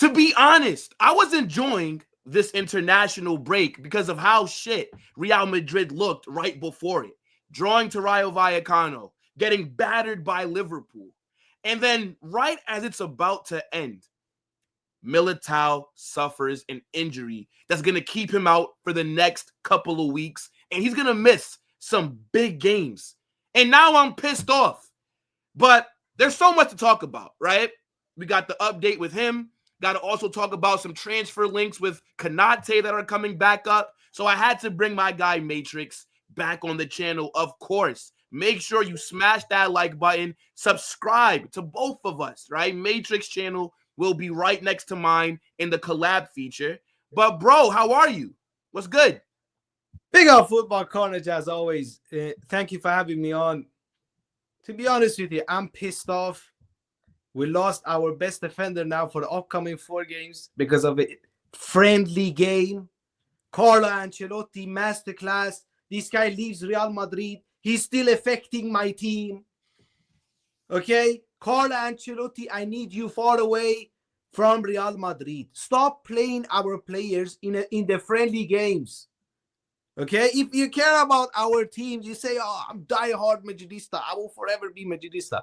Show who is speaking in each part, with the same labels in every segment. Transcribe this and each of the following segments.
Speaker 1: To be honest, I was enjoying this international break because of how shit Real Madrid looked right before it. Drawing to Rayo Vallecano, getting battered by Liverpool. And then right as it's about to end, Militao suffers an injury that's going to keep him out for the next couple of weeks, and he's going to miss some big games. And now I'm pissed off. But there's so much to talk about, right? We got the update with him. Got to also talk about some transfer links with Konaté that are coming back up. So I had to bring my guy Matrix back on the channel, of course. Make sure you smash that like button. Subscribe to both of us, right? Matrix channel will be right next to mine in the collab feature. But, bro, how are you? What's good?
Speaker 2: Big up football carnage as always. Thank you for having me on. To be honest with you, I'm pissed off. We lost our best defender now for the upcoming 4 games because of a friendly game. Carlo Ancelotti, masterclass. This guy leaves Real Madrid. He's still affecting my team. Okay? Carlo Ancelotti, I need you far away from Real Madrid. Stop playing our players in the friendly games. Okay? If you care about our team, you say, oh, I'm diehard Madridista. I will forever be Madridista.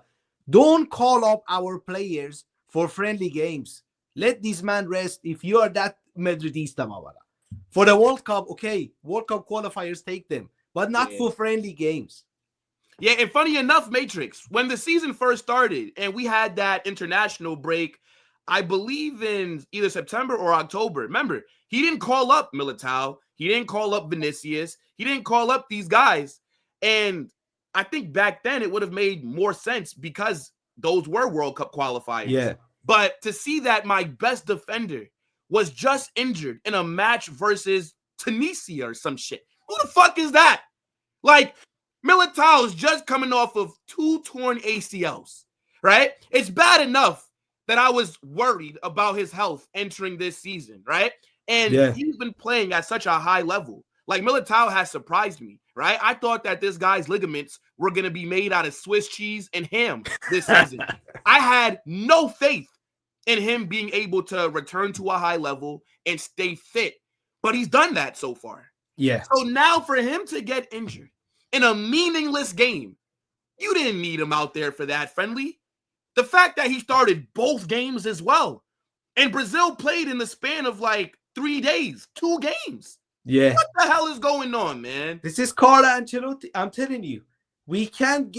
Speaker 2: Don't call up our players for friendly games. Let this man rest if you are that Madridista, Mawala. For the World Cup, okay, World Cup qualifiers, take them, but not for friendly games.
Speaker 1: Yeah, and funny enough, Matrix, when the season first started and we had that international break, I believe in either September or October. Remember, he didn't call up Militao. He didn't call up Vinicius. He didn't call up these guys. And I think back then it would have made more sense because those were World Cup qualifiers.
Speaker 2: Yeah.
Speaker 1: But to see that my best defender was just injured in a match versus Tunisia or some shit. Who the fuck is that? Like, Militao is just coming off of 2 torn ACLs, right? It's bad enough that I was worried about his health entering this season, right? And he's been playing at such a high level. Like, Militao has surprised me, right? I thought that this guy's ligaments were going to be made out of Swiss cheese and ham this season. I had no faith in him being able to return to a high level and stay fit. But he's done that so far.
Speaker 2: Yeah.
Speaker 1: So now for him to get injured in a meaningless game, you didn't need him out there for that friendly. The fact that he started both games as well. And Brazil played in the span of like 3 days, 2 games.
Speaker 2: Yeah.
Speaker 1: What the hell is going on, man?
Speaker 2: This is Carlo Ancelotti. I'm telling you, we can't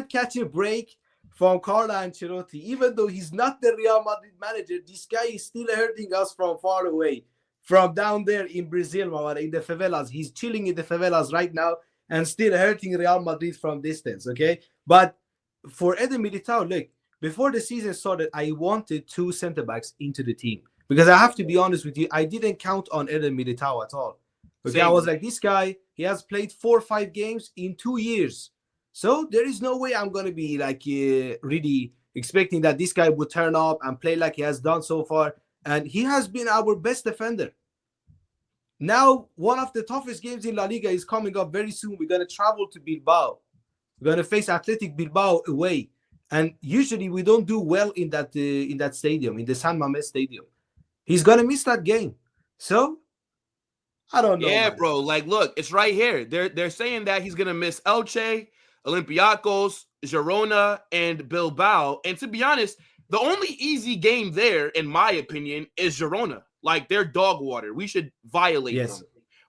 Speaker 2: catch a break from Carlo Ancelotti. Even though he's not the Real Madrid manager, this guy is still hurting us from far away, from down there in Brazil, in the favelas. He's chilling in the favelas right now and still hurting Real Madrid from distance, okay? But for Éder Militão, look, before the season started, I wanted 2 center-backs into the team. Because I have to be honest with you, I didn't count on Éder Militão at all. Okay, I was like, this guy, he has played 4 or 5 games in 2 years. So there is no way I'm going to be like really expecting that this guy would turn up and play like he has done so far. And he has been our best defender. Now, one of the toughest games in La Liga is coming up very soon. We're going to travel to Bilbao. We're going to face Athletic Bilbao away. And usually we don't do well in that stadium, in the San Mamés Stadium. He's going to miss that game. So, I don't know.
Speaker 1: Yeah, man. Bro. Like, look, it's right here. They're saying that he's going to miss Elche, Olympiacos, Girona, and Bilbao. And to be honest, the only easy game there, in my opinion, is Girona. Like, they're dog water. We should violate them.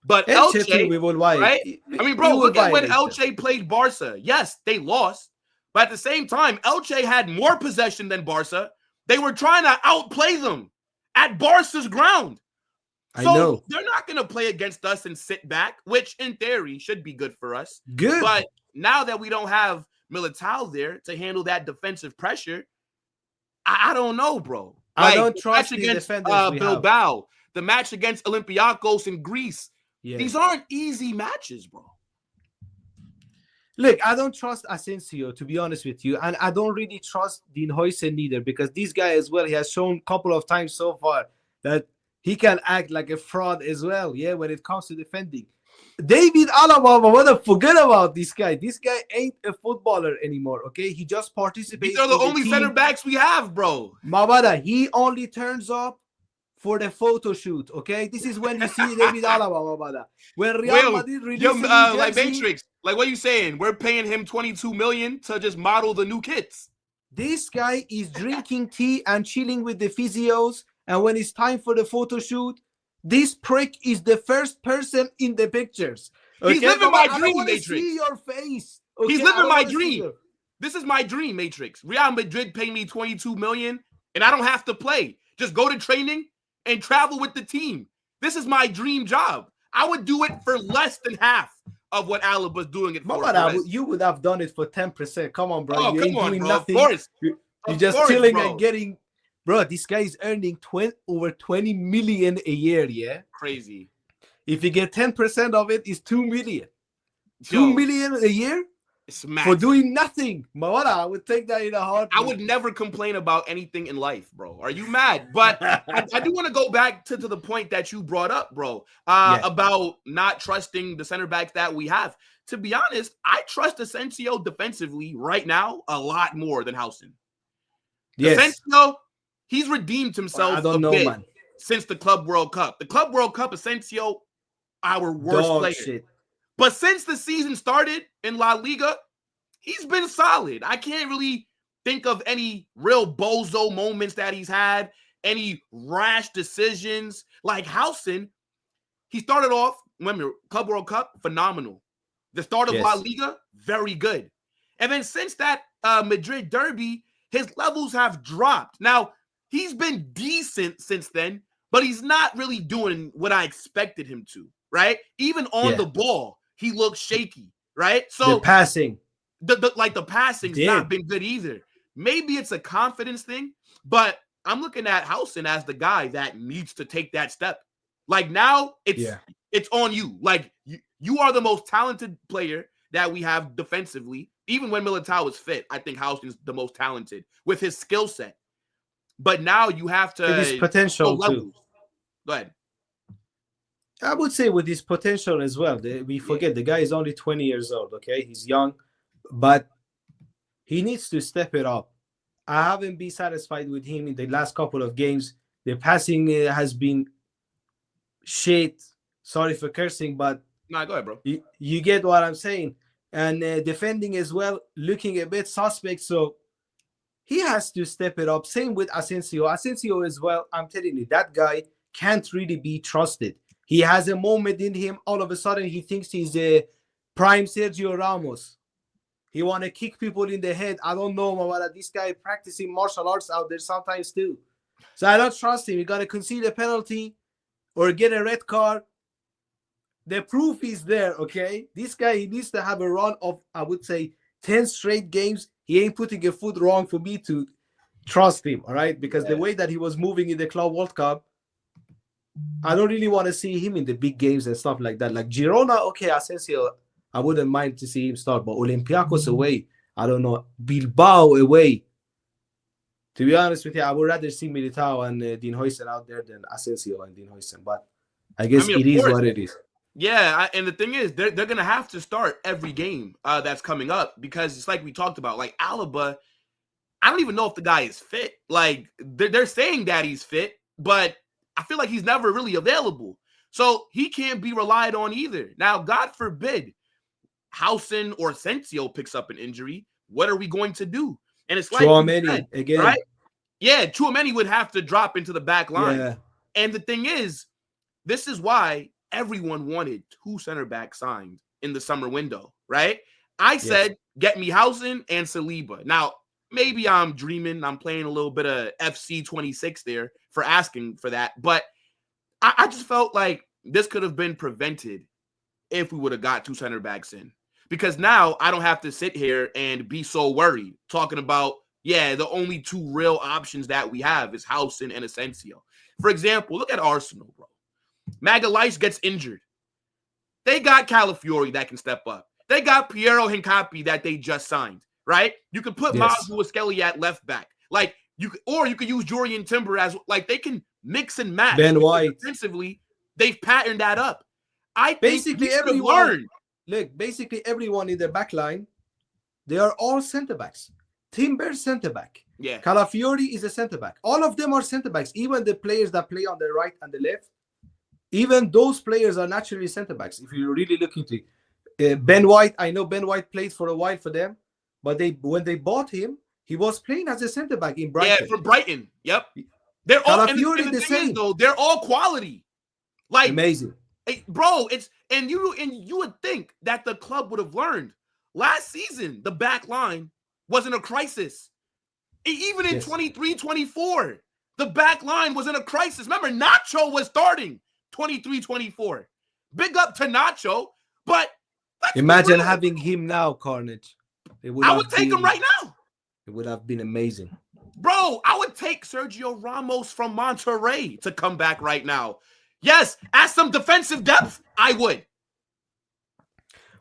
Speaker 1: But Elche,
Speaker 2: we will violate.
Speaker 1: Right? I mean, bro, look at when Elche played Barca. Yes, they lost. But at the same time, Elche had more possession than Barca. They were trying to outplay them at Barca's ground. So they're not going to play against us and sit back, which in theory should be good for us.
Speaker 2: Good.
Speaker 1: But now that we don't have Militao there to handle that defensive pressure, I don't know, bro.
Speaker 2: Like, I don't trust
Speaker 1: the match against Bilbao, the match against Olympiacos in Greece. Yeah. These aren't easy matches, bro.
Speaker 2: Look, I don't trust Asensio, to be honest with you. And I don't really trust Dean Huijsen either, because this guy as well, he has shown a couple of times so far that he can act like a fraud as well, yeah, when it comes to defending. David Alaba, forget about this guy. This guy ain't a footballer anymore, okay? He just participates.
Speaker 1: These are the only center backs we have, bro.
Speaker 2: Mawada, he only turns up for the photo shoot, okay? This is when you see David Alaba, Mawada. When Real Madrid releases
Speaker 1: like Matrix, like what are you saying? We're paying him 22 million to just model the new kits.
Speaker 2: This guy is drinking tea and chilling with the physios, and when it's time for the photo shoot, this prick is the first person in the pictures. Okay?
Speaker 1: He's living my dream,
Speaker 2: I
Speaker 1: Matrix.
Speaker 2: See your face. Okay?
Speaker 1: He's living my dream. This is my dream, Matrix. Real Madrid pay me 22 million, and I don't have to play. Just go to training and travel with the team. This is my dream job. I would do it for less than half of what Alaba's doing it for.
Speaker 2: You would have done it for 10%. Come on, bro.
Speaker 1: Oh,
Speaker 2: you
Speaker 1: come
Speaker 2: ain't
Speaker 1: on,
Speaker 2: doing
Speaker 1: bro.
Speaker 2: nothing.
Speaker 1: Of course.
Speaker 2: You're just chilling and getting. Bro, this guy is earning over 20 million a year, yeah?
Speaker 1: Crazy.
Speaker 2: If you get 10% of it, it's 2 million. 2 million a year?
Speaker 1: It's
Speaker 2: for doing nothing. Mawala, I would take that in a heartbeat.
Speaker 1: I would never complain about anything in life, bro. Are you mad? But I do want to go back to the point that you brought up, bro, about not trusting the center backs that we have. To be honest, I trust Asensio defensively right now a lot more than Huijsen. Yes. Asensio, he's redeemed himself man. Since the Club World Cup. The Club World Cup, Asensio, our worst player. Shit. But since the season started in La Liga, he's been solid. I can't really think of any real bozo moments that he's had, any rash decisions. Like Huijsen, he started off, remember, Club World Cup, phenomenal. The start of La Liga, very good. And then since that Madrid derby, his levels have dropped. Now, he's been decent since then, but he's not really doing what I expected him to, right? Even on the ball, he looks shaky, right? So
Speaker 2: the passing.
Speaker 1: The passing's not been good either. Maybe it's a confidence thing, but I'm looking at Huijsen as the guy that needs to take that step. Like now, it's on you. Like you are the most talented player that we have defensively. Even when Militao is fit, I think Huijsen's the most talented with his skill set. But now you have to
Speaker 2: his potential too.
Speaker 1: Go ahead.
Speaker 2: I would say with his potential as well. We forget the guy is only 20 years old, okay? He's young, but he needs to step it up. I haven't been satisfied with him in the last couple of games. The passing has been shit. Sorry for cursing, but
Speaker 1: no, go ahead, bro.
Speaker 2: You get what I'm saying. And defending as well, looking a bit suspect. So he has to step it up. Same with Asensio. Asensio as well, I'm telling you, that guy can't really be trusted. He has a moment in him. All of a sudden, he thinks he's a prime Sergio Ramos. He want to kick people in the head. I don't know, Mawala. This guy practicing martial arts out there sometimes too. So I don't trust him. You got to concede a penalty or get a red card. The proof is there, okay? This guy, he needs to have a run of, I would say, 10 straight games. He ain't putting a foot wrong for me to trust him, all right? Because the way that he was moving in the Club World Cup, I don't really want to see him in the big games and stuff like that. Like Girona, okay, Asensio, I wouldn't mind to see him start. But Olympiacos away, I don't know. Bilbao away. To be honest with you, I would rather see Militao and Dean Huijsen out there than Asensio and Dean Huijsen. But I guess it is what it is.
Speaker 1: Yeah, and the thing is, they're going to have to start every game that's coming up because it's like we talked about. Like Alaba, I don't even know if the guy is fit. Like they're saying that he's fit, but I feel like he's never really available. So he can't be relied on either. Now, God forbid, Huijsen or Asensio picks up an injury. What are we going to do? And it's like
Speaker 2: Tchouaméni again.
Speaker 1: Right? Yeah, Tchouaméni would have to drop into the back line.
Speaker 2: Yeah.
Speaker 1: And the thing is, this is why everyone wanted 2 center backs signed in the summer window, right? I said, get me Huijsen and Saliba. Now, maybe I'm dreaming. I'm playing a little bit of FC 26 there for asking for that. But I just felt like this could have been prevented if we would have got 2 center backs in. Because now I don't have to sit here and be so worried talking about, the only 2 real options that we have is Huijsen and Asensio. For example, look at Arsenal, bro. Magalhaes gets injured. They got Calafiori that can step up. They got Piero Hincapi that they just signed, right? You could put Mazu Skelly at left back. Like you could use Jurian Timber as like they can mix and match.
Speaker 2: Ben White.
Speaker 1: Defensively, they've patterned that up. I think
Speaker 2: Basically,
Speaker 1: we should have
Speaker 2: everyone.
Speaker 1: learned.
Speaker 2: Look, basically everyone in the back line, they are all centre backs. Timber centre back.
Speaker 1: Yeah.
Speaker 2: Calafiori is a centre back. All of them are centre backs. Even the players that play on the right and the left, even those players are naturally centre backs. If you really look into it, Ben White, I know Ben White played for a while for them, but when they bought him, he was playing as a centre back in Brighton.
Speaker 1: Yeah, for Brighton. Yep. They're all and
Speaker 2: Calafiori
Speaker 1: the
Speaker 2: the
Speaker 1: thing is,
Speaker 2: same.
Speaker 1: though, they're all quality. Like
Speaker 2: Amazing.
Speaker 1: bro, and you would think that the club would have learned. Last season, the back line wasn't a crisis. Even in 23-24, the back line was in a crisis. Remember, Nacho was starting 23-24. Big up to Nacho, but
Speaker 2: imagine having him now, Carnage.
Speaker 1: I would take him right now.
Speaker 2: It would have been amazing.
Speaker 1: Bro, I would take Sergio Ramos from Monterrey to come back right now. Yes, as some defensive depth, I would.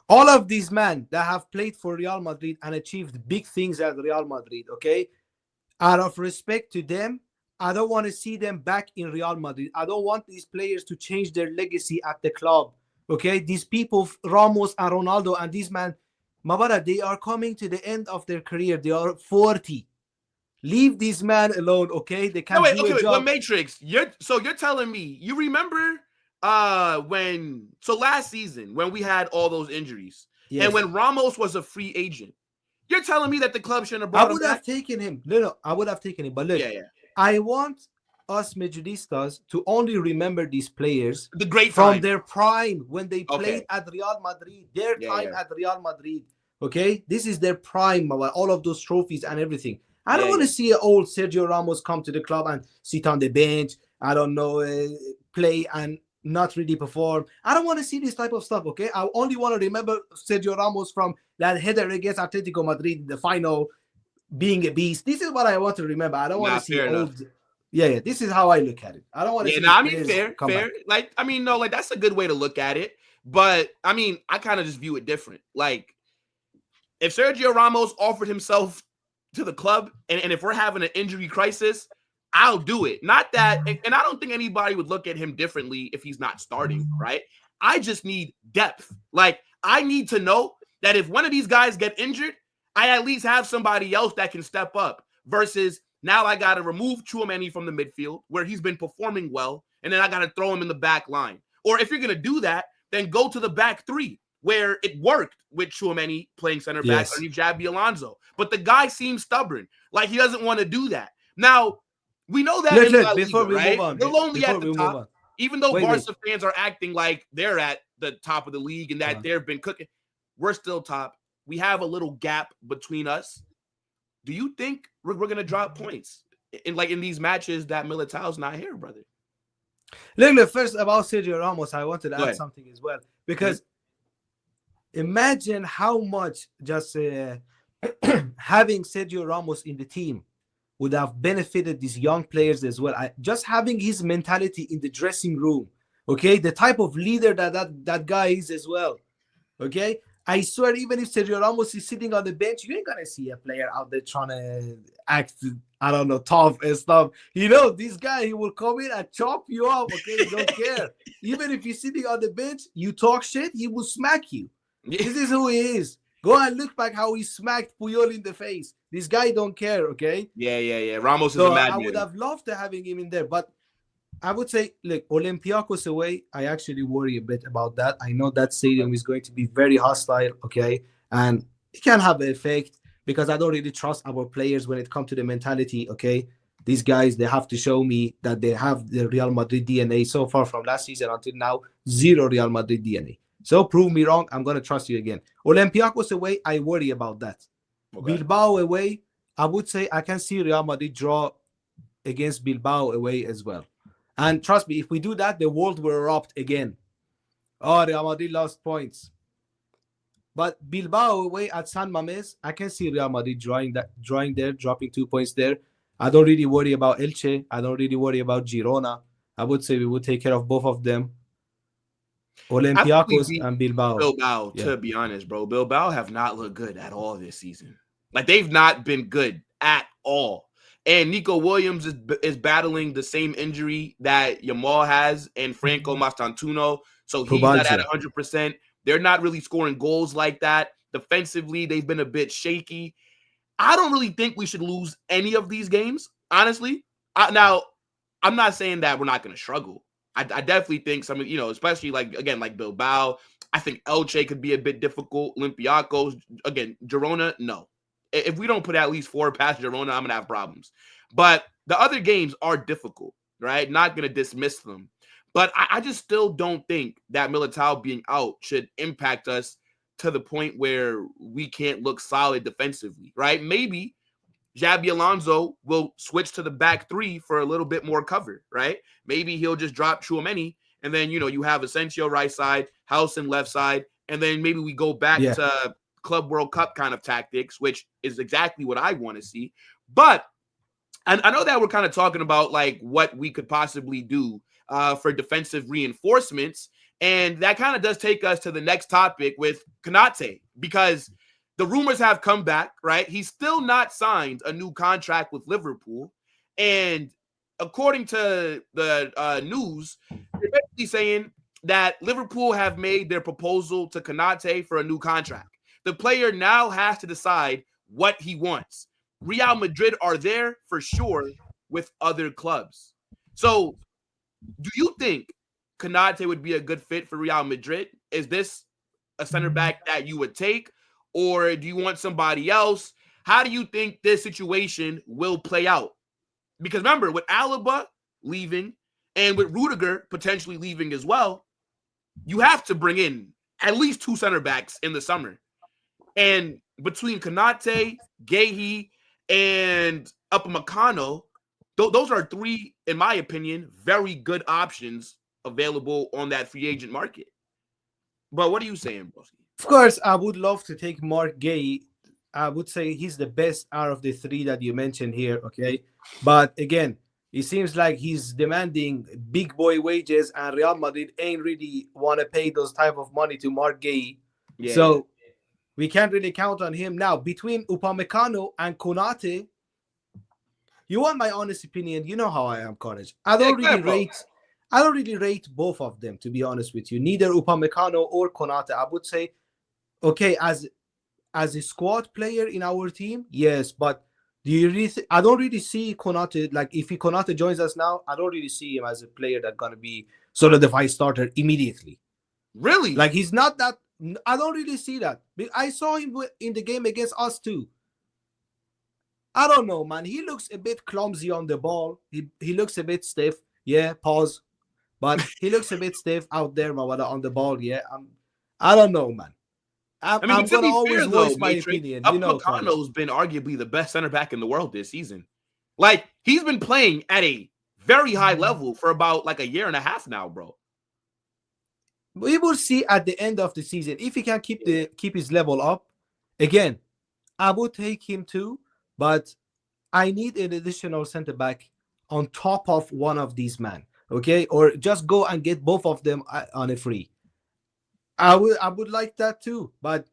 Speaker 2: All of these men that have played for Real Madrid and achieved big things at Real Madrid, okay? Out of respect to them, I don't want to see them back in Real Madrid. I don't want these players to change their legacy at the club, okay? These people, Ramos and Ronaldo and these men, Mabara, they are coming to the end of their career. They are 40. Leave these men alone, okay? They can't do a job.
Speaker 1: But Matrix, you're telling me, you remember last season when we had all those injuries and when Ramos was a free agent, you're telling me that the club shouldn't have brought him back?
Speaker 2: I would have taken him. No, I would have taken him. But look, I want us Madridistas to only remember these players
Speaker 1: the great
Speaker 2: from their prime when they played at Real Madrid, their time at Real Madrid. Okay, this is their prime, all of those trophies and everything. I don't want to see an old Sergio Ramos come to the club and sit on the bench. I don't know, play and not really perform. I don't want to see this type of stuff. Okay, I only want to remember Sergio Ramos from that header against Atletico Madrid in the final, being a beast. This is what I want to remember. I don't want to see old. Yeah, this is how I look at it. I don't want to see.
Speaker 1: I mean, fair. Like, I mean, no, like that's a good way to look at it. But I mean, I kind of just view it different. Like, if Sergio Ramos offered himself to the club, and if we're having an injury crisis, I'll do it. Not that, and I don't think anybody would look at him differently if he's not starting, right? I just need depth. Like, I need to know that if one of these guys get injured, I at least have somebody else that can step up versus now I got to remove Tchouaméni from the midfield where he's been performing well, and then I got to throw him in the back line. Or if you're going to do that, then go to the back three where it worked with Tchouaméni playing center back underneath Xabi Alonso. But the guy seems stubborn. Like, he doesn't want to do that. Now, we know that
Speaker 2: before we
Speaker 1: right?
Speaker 2: move on,
Speaker 1: we're lonely at the top. Even though Barca fans are acting like they're at the top of the league and that they've been cooking, we're still top. We have a little gap between us. Do you think we're going to drop points in these matches that Militao's not here, brother?
Speaker 2: Look, first about Sergio Ramos, I wanted to add something as well. Because imagine how much just having Sergio Ramos in the team would have benefited these young players as well. Just having his mentality in the dressing room, okay? The type of leader that guy is as well, okay? I swear, even if Sergio Ramos is sitting on the bench, you ain't going to see a player out there trying to act, I don't know, tough and stuff. You know, this guy, he will come in and chop you up, okay? He don't care. Even if he's sitting on the bench, you talk shit, he will smack you. This is who he is. Go and look back how he smacked Puyol in the face. This guy don't care, okay?
Speaker 1: Yeah. Ramos is a madman.
Speaker 2: I would have loved to having him in there, but I would say, look, Olympiacos away, I actually worry a bit about that. I know that stadium is going to be very hostile, okay? And it can have an effect because I don't really trust our players when it comes to the mentality, okay? These guys, they have to show me that they have the Real Madrid DNA. So far from last season until now, zero Real Madrid DNA. So prove me wrong, I'm going to trust you again. Olympiacos away, I worry about that. Okay. Bilbao away, I would say I can see Real Madrid draw against Bilbao away as well. And trust me, if we do that, the world will erupt again. Oh, Real Madrid lost points. But Bilbao away at San Mamés, I can see Real Madrid drawing there, dropping 2 points there. I don't really worry about Elche. I don't really worry about Girona. I would say we would take care of both of them. Olympiacos and Bilbao.
Speaker 1: To be honest, bro. Bilbao have not looked good at all this season. Like, they've not been good at all. and Nico Williams is battling the same injury that Yamal has and Franco Mastantuono, so he's not at 100%. They're not really scoring goals like that. Defensively, they've been a bit shaky. I don't really think we should lose any of these games, honestly. Now, I'm not saying that we're not going to struggle. I definitely think some, especially like Bilbao. I think Elche could be a bit difficult. Olympiacos, again, Girona, no. If we don't put at least 4 past Girona, I'm going to have problems. But the other games are difficult, right? Not going to dismiss them. But I just still don't think that Militao being out should impact us to the point where we can't look solid defensively, right? Maybe Xabi Alonso will switch to the back 3 for a little bit more cover, right? Maybe he'll just drop Tchouaméni, and then, you have Asensio right side, Howson left side, and then maybe we go back to Club World Cup kind of tactics, which is exactly what I want to see. But I know that we're kind of talking about like what we could possibly do for defensive reinforcements, and that kind of does take us to the next topic with Konaté, because the rumors have come back, right? He's still not signed a new contract with Liverpool. And according to the news, they're basically saying that Liverpool have made their proposal to Konaté for a new contract. The player now has to decide what he wants. Real Madrid are there for sure with other clubs. So do you think Konaté would be a good fit for Real Madrid? Is this a center back that you would take? Or do you want somebody else? How do you think this situation will play out? Because remember, with Alaba leaving and with Rudiger potentially leaving as well, you have to bring in at least 2 center backs in the summer. And between Konaté, Guehi, and Upamecano, those are 3, in my opinion, very good options available on that free agent market. But what are you saying, Broski?
Speaker 2: Of course, I would love to take Marc Guehi. I would say he's the best out of the 3 that you mentioned here, okay? But again, it seems like he's demanding big boy wages, and Real Madrid ain't really want to pay those type of money to Marc Guehi. So we can't really count on him. Now, between Upamecano and Konaté, you want my honest opinion? You know how I am, Carnage. I don't really rate both of them, to be honest with you. Neither Upamecano or Konaté. I would say, okay, as a squad player in our team, yes, but do you really I don't really see Konaté, like if Konaté joins us now, I don't really see him as a player that's going to be solidified starter immediately.
Speaker 1: Really?
Speaker 2: Like he's not that, I don't really see that. I saw him in the game against us too. I don't know, man. He looks a bit clumsy on the ball. He looks a bit stiff. Yeah, pause. But he looks a bit stiff out there, Mawada, on the ball. Yeah, I don't know, man. I'm going to always voice my opinion.
Speaker 1: Upamecano's been arguably the best center back in the world this season. Like, he's been playing at a very high level for about like a year and a half now, bro.
Speaker 2: We will see at the end of the season if he can keep his level up. Again, I would take him too, but I need an additional center back on top of one of these men, okay? Or just go and get both of them on a free. I would like that too, but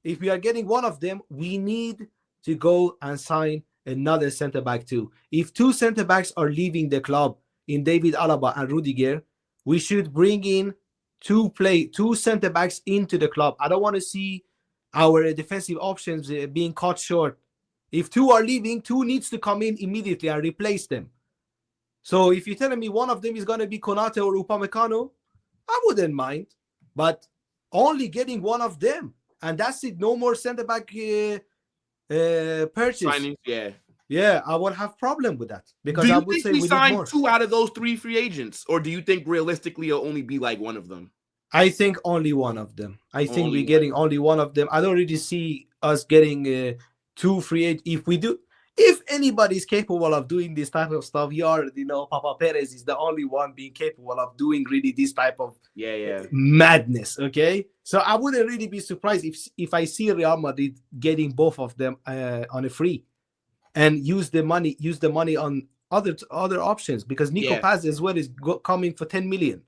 Speaker 2: if we are getting one of them, we need to go and sign another center back too. If 2 center backs are leaving the club in David Alaba and Rudiger, we should bring in 2 center backs into the club. I don't want to see our defensive options being cut short. If 2 are leaving, 2 needs to come in immediately and replace them. So if you're telling me one of them is going to be Konaté or Upamecano, I wouldn't mind. But only getting one of them, and that's it. No more center back purchase.
Speaker 1: Signings,
Speaker 2: yeah, I would have problem with that, because
Speaker 1: do you
Speaker 2: I would
Speaker 1: think
Speaker 2: say
Speaker 1: we sign
Speaker 2: more.
Speaker 1: 2 out of those 3 free agents, or do you think realistically it'll only be like one of them?
Speaker 2: I think only one of them. I think we're getting only one of them. I don't really see us getting 2 free agents. If we do, if anybody is capable of doing this type of stuff, Papa Perez is the only one being capable of doing really this type of madness. Okay, so I wouldn't really be surprised if I see Real Madrid getting both of them on a free, and use the money on other options, because Nico Paz as well is coming for 10 million.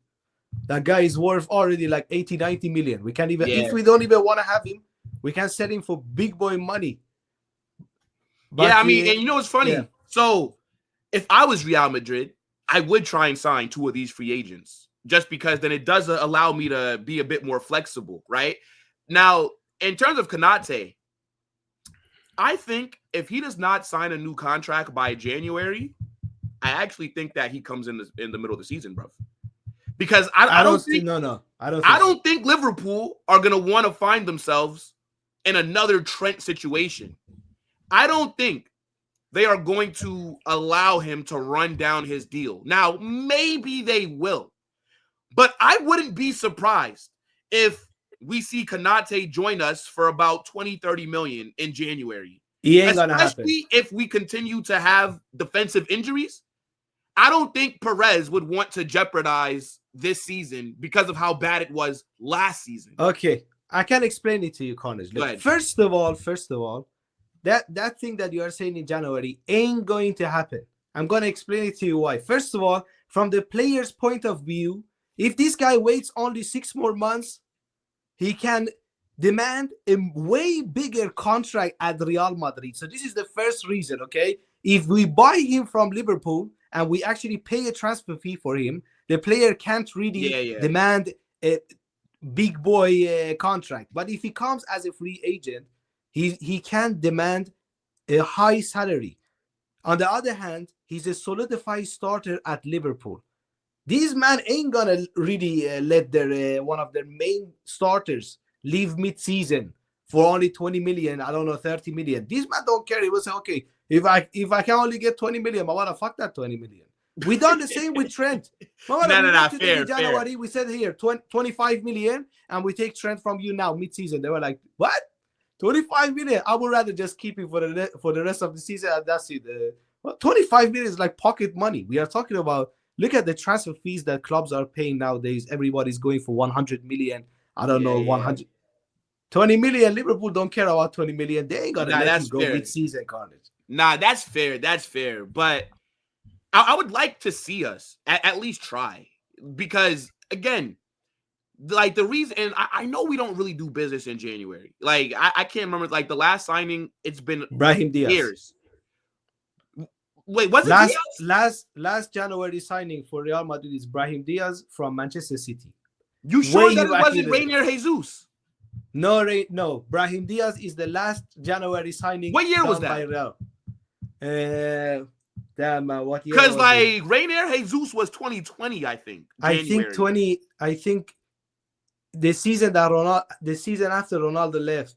Speaker 2: That guy is worth already like 80-90 million. We can't even if we don't even want to have him, we can sell him for big boy money.
Speaker 1: But, and you know what's funny? So if I was Real Madrid, I would try and sign 2 of these free agents just because then it does allow me to be a bit more flexible, right? Now, in terms of Konate, I think if he does not sign a new contract by January, I actually think that he comes in the middle of the season, bro. Because I don't think I don't think Liverpool are gonna want to find themselves in another Trent situation. I don't think they are going to allow him to run down his deal. Now, maybe they will, but I wouldn't be surprised if we see Konate join us for about 20, 30 million in January.
Speaker 2: He ain't gonna happen.
Speaker 1: Especially if we continue to have defensive injuries. I don't think Perez would want to jeopardize this season because of how bad it was last season.
Speaker 2: Okay, I can explain it to you, Connors. First of all, that thing that you are saying in January ain't going to happen. I'm going to explain it to you why. First of all, from the player's point of view, if this guy waits only 6 more months, he can demand a way bigger contract at Real Madrid. So this is the first reason, okay? If we buy him from Liverpool and we actually pay a transfer fee for him, the player can't really demand a big boy contract. But if he comes as a free agent, he can demand a high salary. On the other hand, he's a solidified starter at Liverpool. These man ain't gonna really let their one of their main starters leave mid-season for only 20 million. I don't know, 30 million. These man don't care. He will say, okay, if I can only get 20 million, I wanna fuck that 20 million. We done the same with Trent.
Speaker 1: Fair.
Speaker 2: January, we said here 25 million, and we take Trent from you now mid-season. They were like, what? 25 million? I would rather just keep it for the rest of the season, and that's it. 25 million is like pocket money. We are talking about. Look at the transfer fees that clubs are paying nowadays. Everybody's going for 100 million. I don't know, 100. 20 million. Liverpool don't care about 20 million. They ain't gonna let him go mid-season, Carnage.
Speaker 1: Nah, that's fair. That's fair. But I would like to see us at least try. Because, again, like the reason, and I know we don't really do business in January. Like, I can't remember, like the last signing, it's been
Speaker 2: Brahim Diaz.
Speaker 1: Years. Wait, was it
Speaker 2: last January signing for Real Madrid is Brahim Diaz from Manchester City.
Speaker 1: You sure that it wasn't Reinier Jesus?
Speaker 2: No. Brahim Diaz is the last January signing.
Speaker 1: What year was that?
Speaker 2: By Real. What year?
Speaker 1: Because like Reinier Jesus was 2020, I think. January.
Speaker 2: I think the season after Ronaldo left.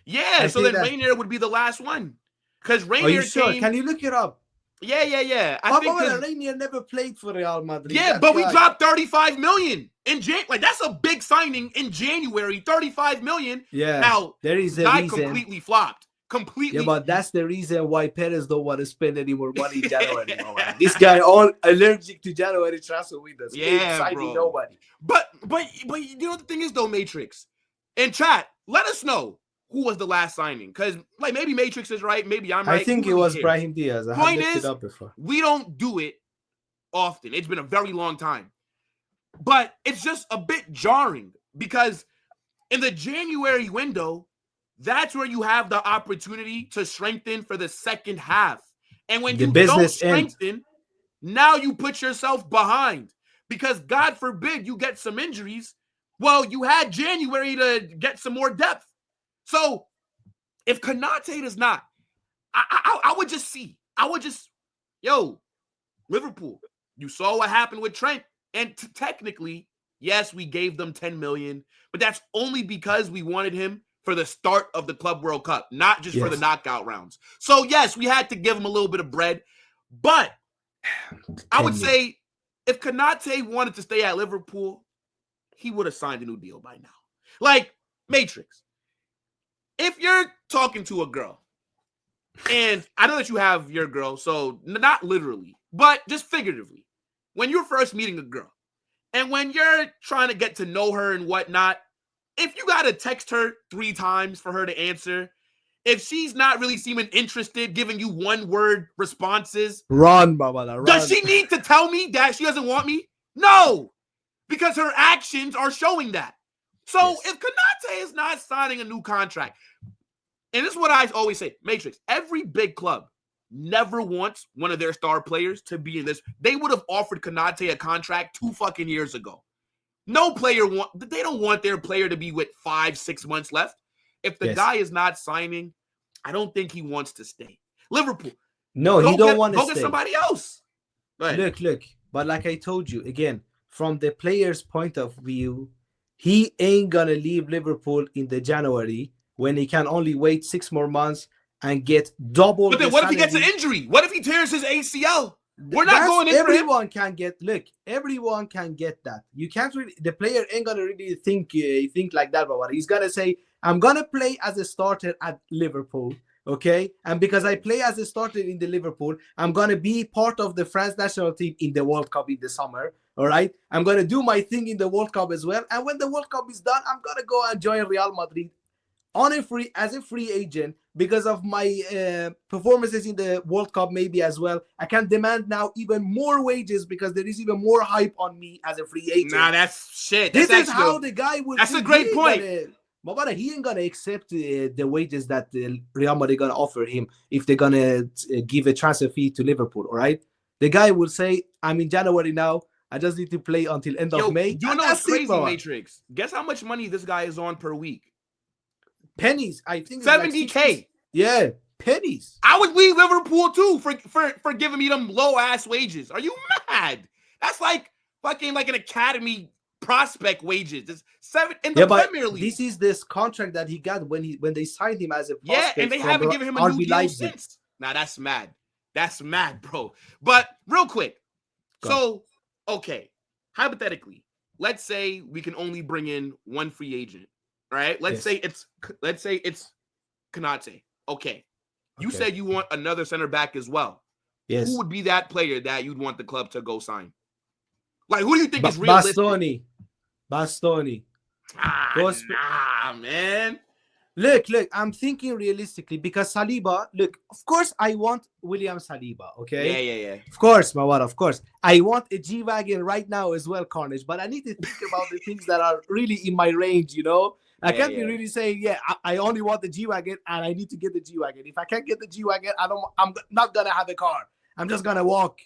Speaker 1: Yeah, so then Reinier would be the last one. Because Reinier
Speaker 2: Are you sure? Can you look it up?
Speaker 1: Yeah.
Speaker 2: I think Reinier never played for Real Madrid.
Speaker 1: Yeah, but we dropped 35 million in January. Like that's a big signing in January. 35 million.
Speaker 2: Yeah.
Speaker 1: Now
Speaker 2: there is a reason.
Speaker 1: Completely flopped. Completely.
Speaker 2: Yeah, but that's the reason why Perez don't want to spend any more money in January. This guy all allergic to January transfer windows.
Speaker 1: Yeah, bro.
Speaker 2: Nobody.
Speaker 1: But you know what the thing is though, Matrix. In chat, let us know. Who was the last signing? Because like maybe Matrix is right, maybe I'm right.
Speaker 2: I think it was Brahim Diaz.
Speaker 1: Point is, it up before. We don't do it often. It's been a very long time. But it's just a bit jarring because in the January window, that's where you have the opportunity to strengthen for the second half. And when you don't strengthen, now you put yourself behind because God forbid you get some injuries. Well, you had January to get some more depth. So if Konate does not, I would just see. Liverpool, you saw what happened with Trent. And technically, yes, we gave them 10 million, but that's only because we wanted him for the start of the Club World Cup, not just for the knockout rounds. So yes, we had to give him a little bit of bread, but I would say if Konate wanted to stay at Liverpool, he would have signed a new deal by now. Like Matrix. If you're talking to a girl, and I know that you have your girl, so not literally, but just figuratively, when you're first meeting a girl, and when you're trying to get to know her and whatnot, if you got to text her 3 times for her to answer, if she's not really seeming interested, giving you one-word responses,
Speaker 2: run, Baba, run.
Speaker 1: Does she need to tell me that she doesn't want me? No, because her actions are showing that. So if Konate is not signing a new contract, and this is what I always say, Matrix, every big club never wants one of their star players to be in this. They would have offered Konaté a contract 2 fucking years ago. No player they don't want their player to be with 5-6 months left. If the guy is not signing, I don't think he wants to stay. Liverpool.
Speaker 2: No, he don't want to stay.
Speaker 1: Go get somebody else.
Speaker 2: Look. But like I told you, again, from the player's point of view, he ain't going to leave Liverpool in the January when he can only wait 6 more months and get double.
Speaker 1: But then what if he gets an injury? What if he tears his ACL? We're not going in.
Speaker 2: Everyone can get that. You can't really, the player ain't gonna really think like that about it. He's gonna say, I'm gonna play as a starter at Liverpool, okay? And because I play as a starter in the Liverpool, I'm gonna be part of the France national team in the World Cup in the summer. All right, I'm gonna do my thing in the World Cup as well. And when the World Cup is done, I'm gonna go and join Real Madrid as a free agent. Because of my performances in the World Cup, maybe as well, I can demand now even more wages because there is even more hype on me as a free agent.
Speaker 1: Nah, that's shit.
Speaker 2: This is how the guy will.
Speaker 1: That's a great point.
Speaker 2: He ain't gonna accept the wages that Real Madrid gonna offer him if they're gonna give a transfer fee to Liverpool. All right, the guy will say, "I'm in January now. I just need to play until end of May."
Speaker 1: You know what's crazy, Matrix? Guess how much money this guy is on per week?
Speaker 2: Pennies, I think.
Speaker 1: 70K.
Speaker 2: Yeah, pennies.
Speaker 1: I would leave Liverpool too for giving me them low ass wages. Are you mad? That's like fucking like an academy prospect wages. It's 7 in the Premier League.
Speaker 2: This is this contract that he got when they signed him as a prospect.
Speaker 1: Yeah, and they haven't given him a new deal since. Nah, that's mad. That's mad, bro. But real quick, okay, hypothetically, let's say we can only bring in one free agent. Right? Let's say it's Konaté. Okay. You said you want another center back as well.
Speaker 2: Yes.
Speaker 1: Who would be that player that you'd want the club to go sign? Like, who do you think is realistic?
Speaker 2: Bastoni.
Speaker 1: Man.
Speaker 2: Look, I'm thinking realistically because Saliba, of course I want William Saliba, okay?
Speaker 1: Yeah.
Speaker 2: Of course, Mawar, of course. I want a G-Wagon right now as well, Carnage, but I need to think about the things that are really in my range, you know? I can't be really saying, I only want the G-Wagon and I need to get the G-Wagon. If I can't get the G-Wagon, I'm not going to have a car. I'm just going to walk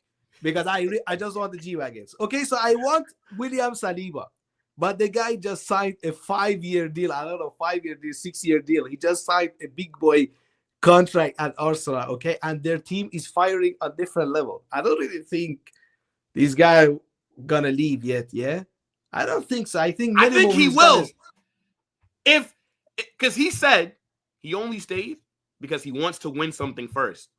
Speaker 2: because I just want the G-Wagons. Okay, so I want William Saliba. But the guy just signed a 5-year deal. I don't know, 5-year deal, 6-year deal. He just signed a big boy contract at Arsenal, okay? And their team is firing a different level. I don't really think this guy gonna leave yet, yeah? I don't think so. I think
Speaker 1: he will. Because he said he only stayed because he wants to win something first.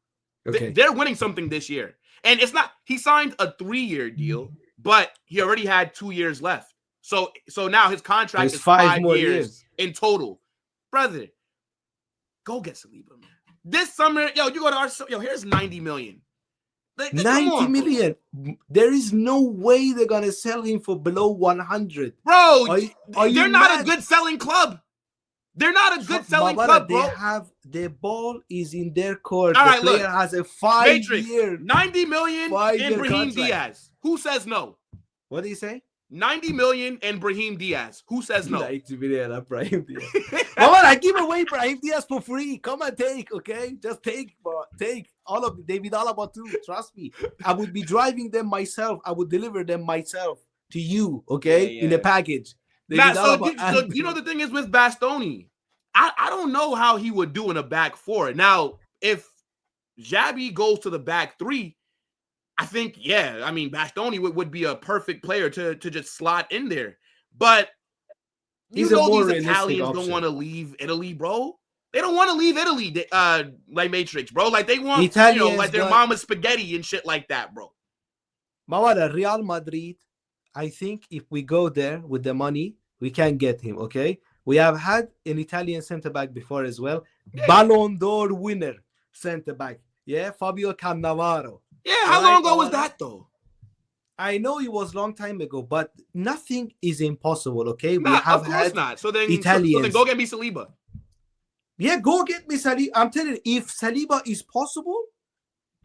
Speaker 2: Okay.
Speaker 1: They're winning something this year. And it's not, he signed a 3-year deal, but he already had 2 years left. So now his contract is 5 years in total. Brother, go get Saliba, man. This summer, you go to Arsenal, here's 90 million.
Speaker 2: 90 million. There is no way they're gonna sell him for below 100.
Speaker 1: Bro, they're not a good selling club. They're not a good selling club, bro.
Speaker 2: The ball is in their court.
Speaker 1: All
Speaker 2: the
Speaker 1: right,
Speaker 2: player has a 5-year,
Speaker 1: 90 million in Brahim Diaz. Who says no?
Speaker 2: What do you say?
Speaker 1: 90 million and Brahim Diaz. Who says no?
Speaker 2: 90 million and Brahim Diaz. I give away Brahim Diaz for free. Come and take, okay? Just take, bro. Take all of David Alaba too. Trust me. I would be driving them myself. I would deliver them myself to you, okay? In a package.
Speaker 1: Matt, so you know the thing is with Bastoni, I don't know how he would do in a back four. Now, if Xabi goes to the back three, I think, Bastoni would be a perfect player to just slot in there. But these Italians don't want to leave Italy, bro. They don't want to leave Italy, like Matrix, bro. Like they want,
Speaker 2: Italians,
Speaker 1: like their mama's spaghetti and shit like that, bro.
Speaker 2: Mawada, Real Madrid, I think if we go there with the money, we can get him, okay? We have had an Italian centre-back before as well. Yeah. Ballon d'Or winner centre-back. Yeah, Fabio Cannavaro.
Speaker 1: Yeah, how long ago was that, though?
Speaker 2: I know it was a long time ago, but nothing is impossible, okay?
Speaker 1: Of course not. So then go get me Saliba.
Speaker 2: Yeah, go get me Saliba. I'm telling you, if Saliba is possible,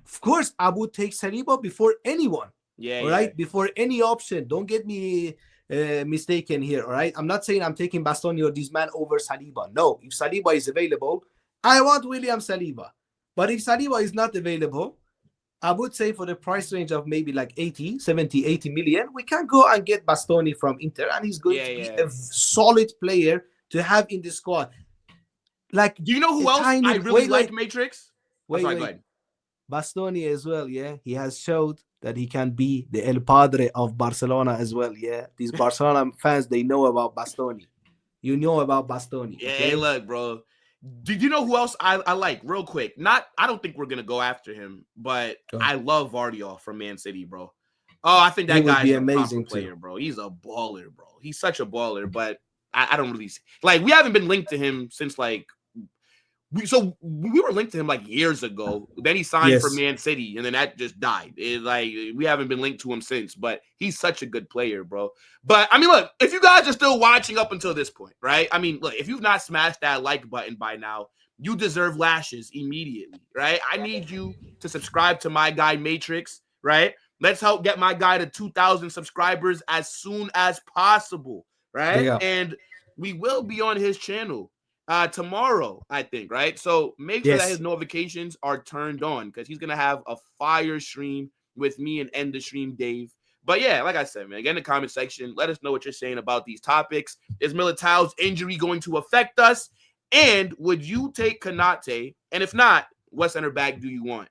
Speaker 2: of course, I would take Saliba before anyone.
Speaker 1: Yeah,
Speaker 2: all right? Before any option. Don't get me mistaken here, all right? I'm not saying I'm taking Bastoni or this man over Saliba. No, if Saliba is available, I want William Saliba. But if Saliba is not available, I would say for the price range of maybe like 80 million, we can go and get Bastoni from Inter, and he's going to be a solid player to have in the squad. Like,
Speaker 1: do you know who else I really like, Matrix?
Speaker 2: Wait. Bastoni as well, yeah. He has showed that he can be the El Padre of Barcelona as well, yeah. These Barcelona fans, they know about Bastoni. You know about Bastoni.
Speaker 1: Yeah,
Speaker 2: okay?
Speaker 1: Hey, look, bro. Did you know who else I like? Real quick. I don't think we're gonna go after him, but I love Vardiol from Man City, bro. Oh, I think that guy's an amazing player, bro. He's a baller, bro. He's such a baller, but I don't really like. We haven't been linked to him since like. We were linked to him like years ago. Then he signed for Man City, and then that just died. We haven't been linked to him since. But he's such a good player, bro. But I mean, look, if you guys are still watching up until this point, right? I mean, look, if you've not smashed that like button by now, you deserve lashes immediately, right? I need you to subscribe to my guy Matrix, right? Let's help get my guy to 2,000 subscribers as soon as possible, right? And we will be on his channel tomorrow, I think, right? So make sure that his notifications are turned on, because he's gonna have a fire stream with me and end the stream Dave. But yeah, like I said, man, get in the comment section, let us know what you're saying about these topics. Is Militao's injury going to affect us? And would you take Konate? And if not, what center back do you want?